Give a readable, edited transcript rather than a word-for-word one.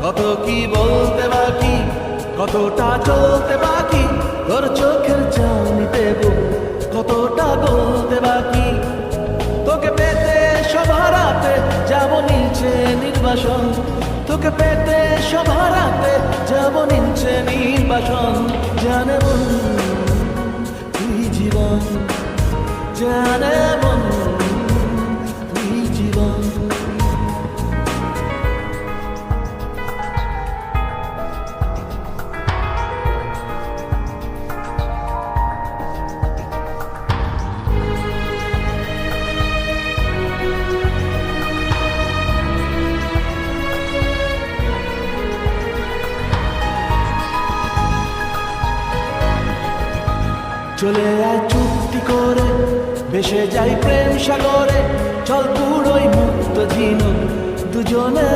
কত কি বলতে বাকি, কতটা চলতে বাকি, তোর চোখের চাউনিতে কতটা বলতে বাকি। তোকে পেতে সব হারাতে যাব নিচে নির্বাসন, তোকে পেতে সব হারাতে যাব নিচে নির্বাসন। জানে মন তুই জীবন, জানে মন তুই জীবন। চলে আয় চুক্তি করে, ভেসে যাই প্রেম সাগরে, চল পুরোই মুক্ত ঝিনুক দুজনে।